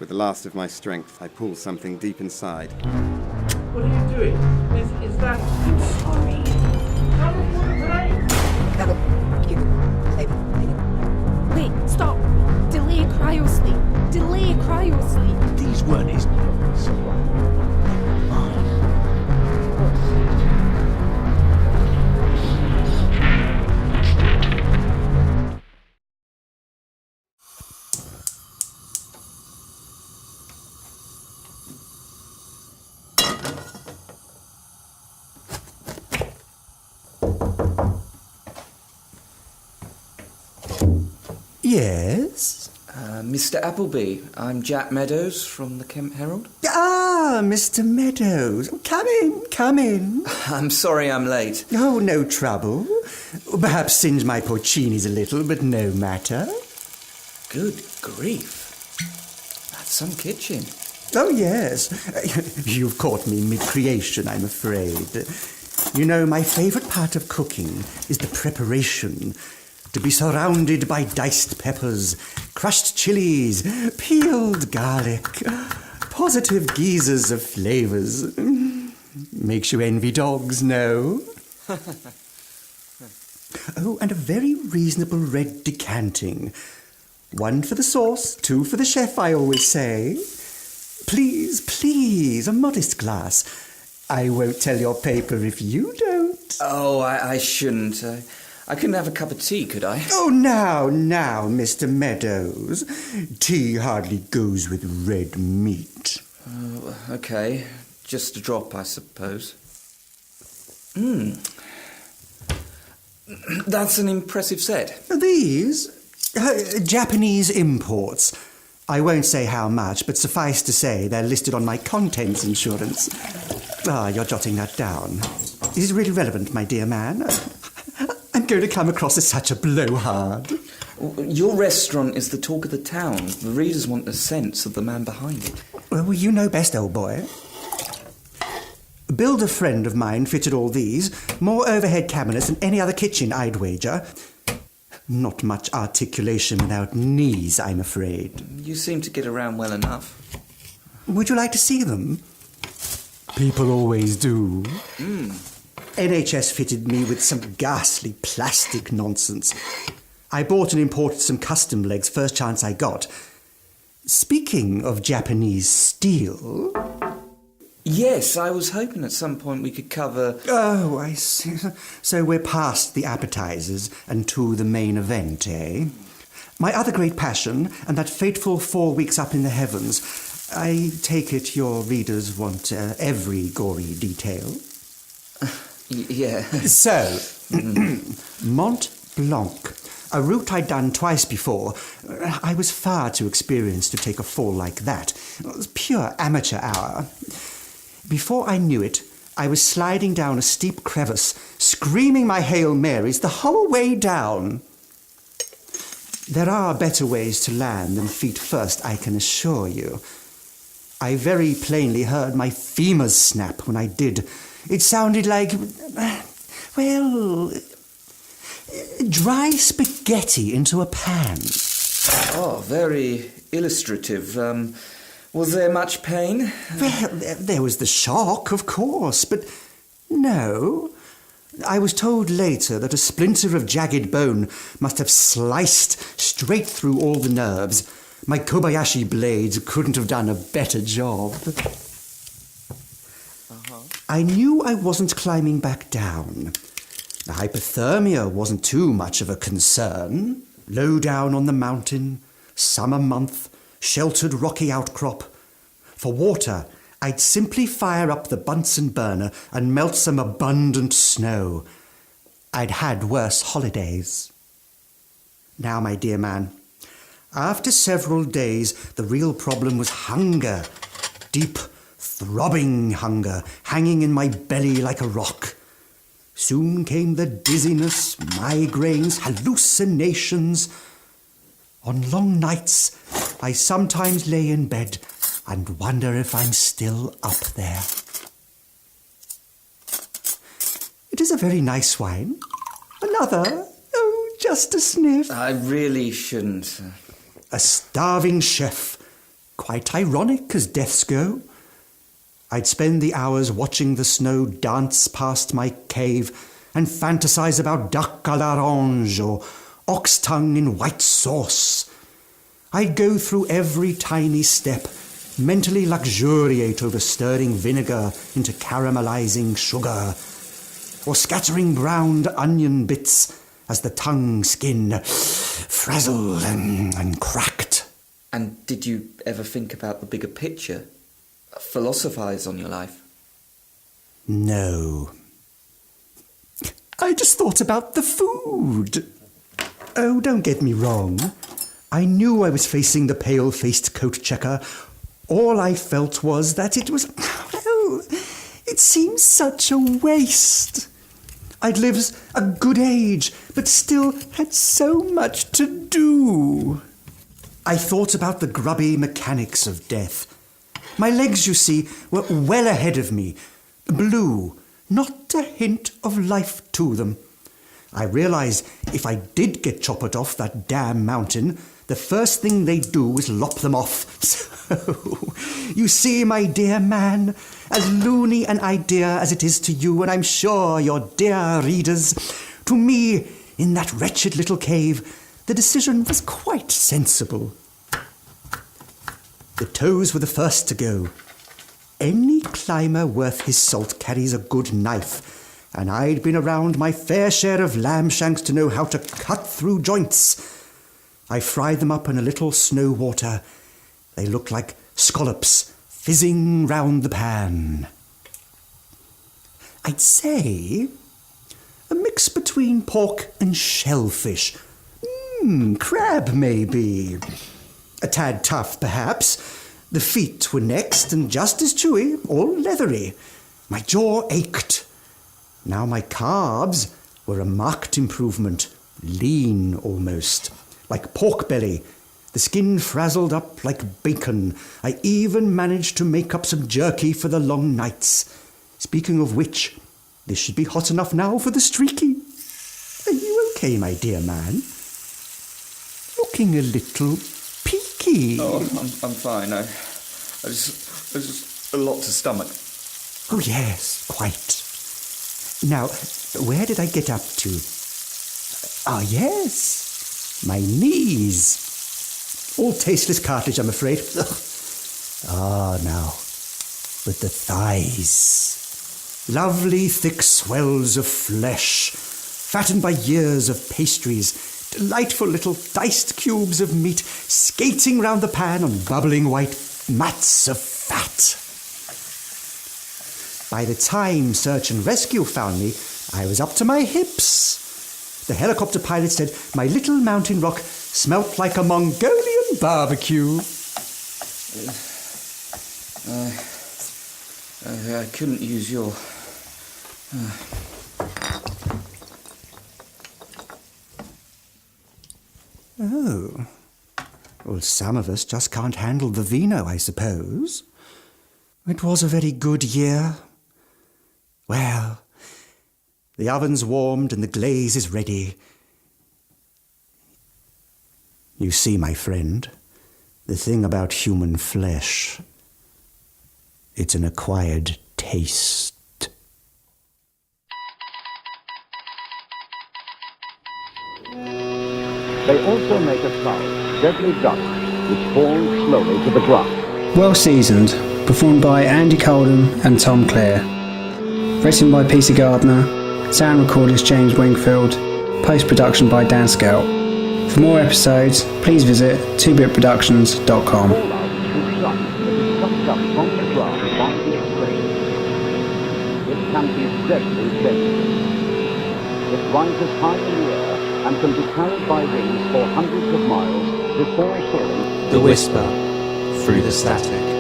With the last of my strength, I pull something deep inside. What are you doing? Is that... I'm sorry. Wait, stop. Delay cryosleep. Delay cryosleep. These weren't his notes. Yes? Mr. Appleby, I'm Jack Meadows from the Kent Herald. Ah, Mr. Meadows. Come in. I'm sorry I'm late. Oh, no trouble. Perhaps singe my porcinis a little, but no matter. Good grief. That's some kitchen. Oh, yes. You've caught me mid-creation, I'm afraid. You know, my favourite part of cooking is the preparation. To be surrounded by diced peppers, crushed chilies, peeled garlic, positive geysers of flavours. Makes you envy dogs, no? Oh, and a very reasonable red decanting. 1 for the sauce, 2 for the chef, I always say. Please, a modest glass. I won't tell your paper if you don't. Oh, I shouldn't. I couldn't have a cup of tea, could I? Oh, now, Mr. Meadows. Tea hardly goes with red meat. OK. Just a drop, I suppose. That's an impressive set. These? Japanese imports. I won't say how much, but suffice to say they're listed on my contents insurance. Ah, you're jotting that down. Is it really relevant, my dear man? I'm going to come across as such a blowhard. Your restaurant is the talk of the town. The readers want a sense of the man behind it. Well, you know best, old boy. A builder friend of mine fitted all these. More overhead cabinets than any other kitchen, I'd wager. Not much articulation without knees, I'm afraid. You seem to get around well enough. Would you like to see them? People always do. NHS fitted me with some ghastly plastic nonsense. I bought and imported some custom legs first chance I got. Speaking of Japanese steel... Yes, I was hoping at some point we could cover... Oh, I see. So we're past the appetizers and to the main event, eh? My other great passion, and that fateful 4 weeks up in the heavens. I take it your readers want every gory detail. Yeah. So, Mont Blanc, a route I'd done twice before. I was far too experienced to take a fall like that. It was pure amateur hour. Before I knew it, I was sliding down a steep crevice, screaming my Hail Marys the whole way down. There are better ways to land than feet first, I can assure you. I very plainly heard my femurs snap when I did. It sounded like, well, dry spaghetti into a pan. Oh, very illustrative. Was there much pain? Well, there was the shock, of course, but no. I was told later that a splinter of jagged bone must have sliced straight through all the nerves. My Kobayashi blades couldn't have done a better job. I knew I wasn't climbing back down. The hypothermia wasn't too much of a concern. Low down on the mountain, summer month, sheltered rocky outcrop. For water, I'd simply fire up the Bunsen burner and melt some abundant snow. I'd had worse holidays. Now, my dear man, after several days, the real problem was hunger. Deep, throbbing hunger, hanging in my belly like a rock. Soon came the dizziness, migraines, hallucinations. On long nights, I sometimes lay in bed and wonder if I'm still up there. It is a very nice wine. Another? Oh, just a sniff. I really shouldn't. A starving chef quite ironic as deaths go. I'd spend the hours watching the snow dance past my cave and fantasize about duck à l'orange or ox tongue in white sauce. I'd go through every tiny step, mentally luxuriate over stirring vinegar into caramelizing sugar, or scattering browned onion bits as the tongue skin frazzled and cracked. And did you ever think about the bigger picture? Philosophize on your life? No. I just thought about the food. Oh, don't get me wrong. I knew I was facing the pale-faced coat checker. All I felt was that it was... well, it seemed such a waste. I'd lived a good age, but still had so much to do. I thought about the grubby mechanics of death. My legs, you see, were well ahead of me. Blue, not a hint of life to them. I realised if I did get chopped off that damn mountain, the first thing they'd do was lop them off. So, you see, my dear man, as loony an idea as it is to you, and I'm sure your dear readers, to me, in that wretched little cave, the decision was quite sensible. The toes were the first to go. Any climber worth his salt carries a good knife, and I'd been around my fair share of lamb shanks to know how to cut through joints. I fried them up in a little snow water. They looked like scallops fizzing round the pan. I'd say a mix between pork and shellfish. Crab, maybe. A tad tough, perhaps. The feet were next, and just as chewy, all leathery. My jaw ached. Now my carbs were a marked improvement, lean almost, like pork belly. The skin frazzled up like bacon. I even managed to make up some jerky for the long nights. Speaking of which, this should be hot enough now for the streaky. Are you okay, my dear man? Looking a little peaky. Oh, I'm fine. I just a lot to stomach. Oh, yes, quite. Now, where did I get up to? Ah, yes, my knees. All tasteless cartilage, I'm afraid. Now, but the thighs. Lovely thick swells of flesh, fattened by years of pastries, delightful little diced cubes of meat skating round the pan on bubbling white mats of fat. By the time search and rescue found me, I was up to my hips. The helicopter pilot said my little mountain rock smelt like a Mongolian barbecue. I couldn't use your... Oh. Well, some of us just can't handle the vino, I suppose. It was a very good year. Well, the oven's warmed and the glaze is ready. You see, my friend, the thing about human flesh, it's an acquired taste. They also make a sound, deadly dust, which falls slowly to the ground. Well Seasoned, performed by Andy Coldham and Tom Clare. Written by Peter Gardiner, sound recordings James Wingfield, post-production by Dan Skelt. For more episodes, please visit 2bitproductions.com. Fallout is sucked that is sucked up from the ground by its pressure. It can be deadly dangerous. It rises high in the air and can be carried by winds for hundreds of miles before soaring. The Whisper, through the static.